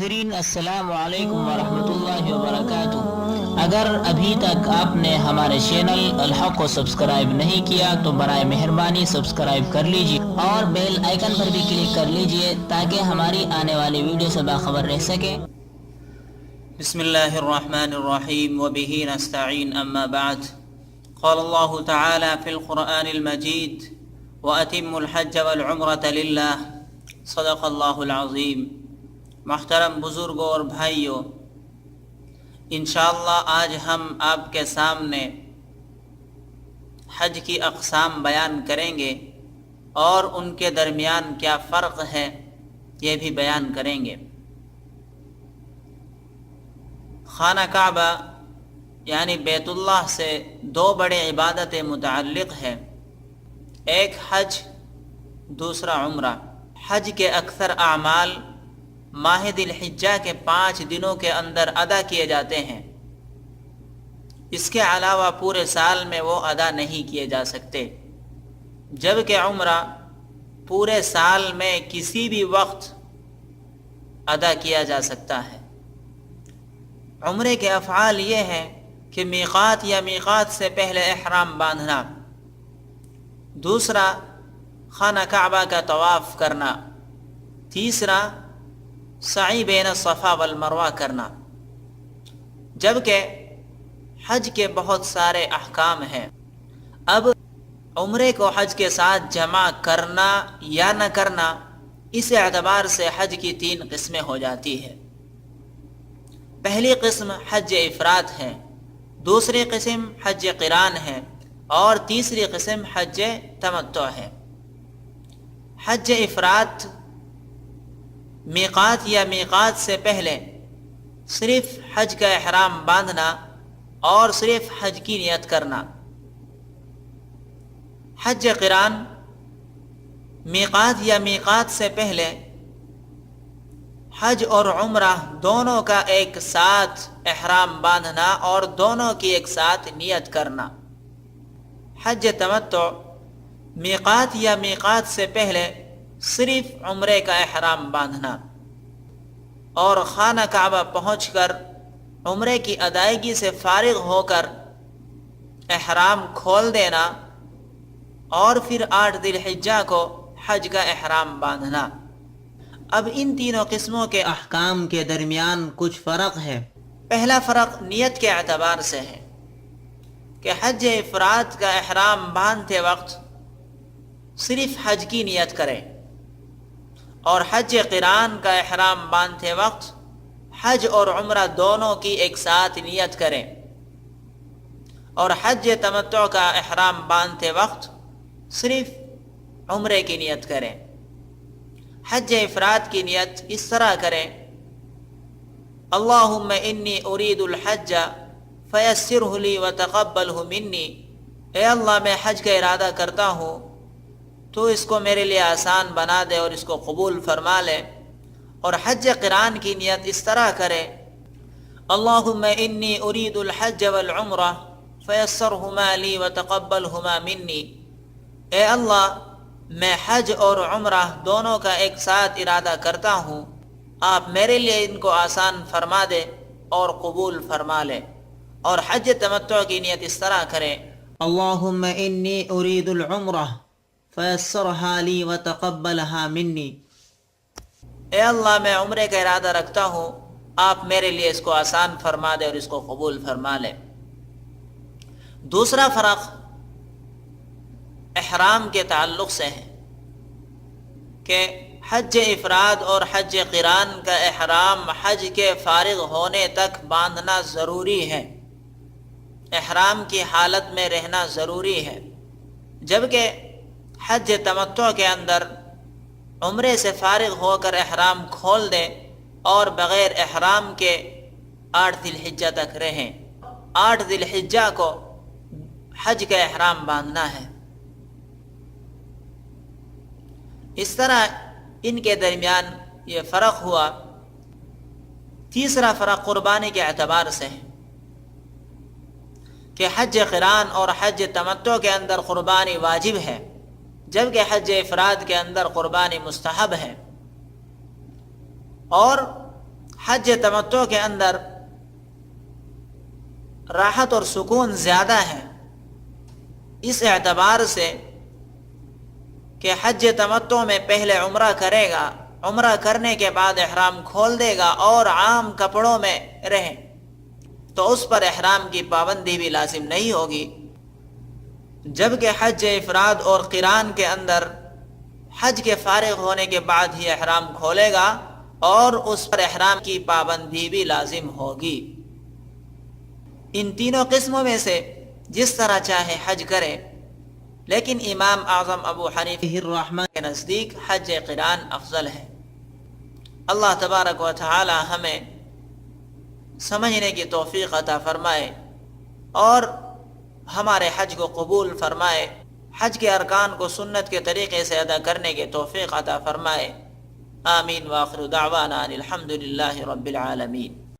ناظرین السلام علیکم ورحمۃ اللہ وبرکاتہ۔ اگر ابھی تک آپ نے ہمارے چینل الحق کو سبسکرائب نہیں کیا تو برائے مہربانی سبسکرائب کر لیجیے اور بیل آئیکن پر بھی کلک کر لیجیے تاکہ ہماری آنے والی ویڈیو سے باخبر رہ سکیں۔ بسم اللہ الرحمن الرحیم وبہ نستعین اما بعد قال اللہ تعالی فی القرآن المجید وَأَتِمُّ الْحَجَّ وَالْعُمْرَةَ لِلَّهِ صدق اللہ العظیم۔ محترم بزرگوں اور بھائیوں، انشاءاللہ آج ہم آپ کے سامنے حج کی اقسام بیان کریں گے اور ان کے درمیان کیا فرق ہے یہ بھی بیان کریں گے۔ خانہ کعبہ یعنی بیت اللہ سے دو بڑے عبادتیں متعلق ہیں، ایک حج دوسرا عمرہ۔ حج کے اکثر اعمال ماہ ذی الحجہ کے 5 دنوں کے اندر ادا کیے جاتے ہیں، اس کے علاوہ پورے سال میں وہ ادا نہیں کیے جا سکتے، جبکہ عمرہ پورے سال میں کسی بھی وقت ادا کیا جا سکتا ہے۔ عمرے کے افعال یہ ہیں کہ میقات یا میقات سے پہلے احرام باندھنا، دوسرا خانہ کعبہ کا طواف کرنا، تیسرا سعی بین الصفا والمروہ کرنا۔ جبکہ حج کے بہت سارے احکام ہیں۔ اب عمرے کو حج کے ساتھ جمع کرنا یا نہ کرنا، اس اعتبار سے حج کی 3 قسمیں ہو جاتی ہے۔ پہلی قسم حج افراد ہے، دوسری قسم حج قران ہے اور تیسری قسم حج تمتع ہے۔ حج افراد میقات یا میقات سے پہلے صرف حج کا احرام باندھنا اور صرف حج کی نیت کرنا۔ حج قران میقات یا میقات سے پہلے حج اور عمرہ دونوں کا ایک ساتھ احرام باندھنا اور دونوں کی ایک ساتھ نیت کرنا۔ حج تمتع میقات یا میقات سے پہلے صرف عمرے کا احرام باندھنا اور خانہ کعبہ پہنچ کر عمرے کی ادائیگی سے فارغ ہو کر احرام کھول دینا اور پھر 8 ذی الحجہ کو حج کا احرام باندھنا۔ اب ان تینوں قسموں کے احکام کے درمیان کچھ فرق ہے۔ پہلا فرق نیت کے اعتبار سے ہے کہ حج افراد کا احرام باندھتے وقت صرف حج کی نیت کرے اور حج قران کا احرام باندھتے وقت حج اور عمرہ دونوں کی ایک ساتھ نیت کرے، اور حج تمتع کا احرام باندھتے وقت صرف عمرے کی نیت کرے۔ حج افراد کی نیت اس طرح کریں: اللہم انی ارید الحج فیسرہ لی وتقبلہ منی، اے اللہ میں حج کا ارادہ کرتا ہوں، تو اس کو میرے لیے آسان بنا دے اور اس کو قبول فرما لے۔ اور حج قران کی نیت اس طرح کرے: اللہم انی ارید الحج والعمرہ فیسرہما لی وتقبلہما منی، اے اللہ میں حج اور عمرہ دونوں کا ایک ساتھ ارادہ کرتا ہوں، آپ میرے لیے ان کو آسان فرما دے اور قبول فرما لے۔ اور حج تمتع کی نیت اس طرح کرے: اللہم انی ارید العمرہ فیسرہا لی وتقبلہا منی، اے اللہ میں عمرے کا ارادہ رکھتا ہوں، آپ میرے لیے اس کو آسان فرما دے اور اس کو قبول فرما لے۔ دوسرا فرق احرام کے تعلق سے ہے کہ حج افراد اور حج قران کا احرام حج کے فارغ ہونے تک باندھنا ضروری ہے، احرام کی حالت میں رہنا ضروری ہے، جبکہ حج تمتع کے اندر عمرے سے فارغ ہو کر احرام کھول دیں اور بغیر احرام کے 8 ذی الحجہ تک رہیں۔ 8 ذی الحجہ کو حج کا احرام باندھنا ہے۔ اس طرح ان کے درمیان یہ فرق ہوا۔ تیسرا فرق قربانی کے اعتبار سے ہے کہ حج قران اور حج تمتع کے اندر قربانی واجب ہے، جبکہ حج افراد کے اندر قربانی مستحب ہے، اور حج تمتع کے اندر راحت اور سکون زیادہ ہے، اس اعتبار سے کہ حج تمتع میں پہلے عمرہ کرے گا، عمرہ کرنے کے بعد احرام کھول دے گا اور عام کپڑوں میں رہے تو اس پر احرام کی پابندی بھی لازم نہیں ہوگی، جبکہ حج افراد اور قران کے اندر حج کے فارغ ہونے کے بعد ہی احرام کھولے گا اور اس پر احرام کی پابندی بھی لازم ہوگی۔ ان تینوں قسموں میں سے جس طرح چاہے حج کرے، لیکن امام اعظم ابو حنیفہ الرحمن کے نزدیک حج قران افضل ہے۔ اللہ تبارک و تعالی ہمیں سمجھنے کی توفیق عطا فرمائے اور ہمارے حج کو قبول فرمائے، حج کے ارکان کو سنت کے طریقے سے ادا کرنے کی توفیق عطا فرمائے۔ آمین، وآخر دعوانا الحمد للہ رب العالمین۔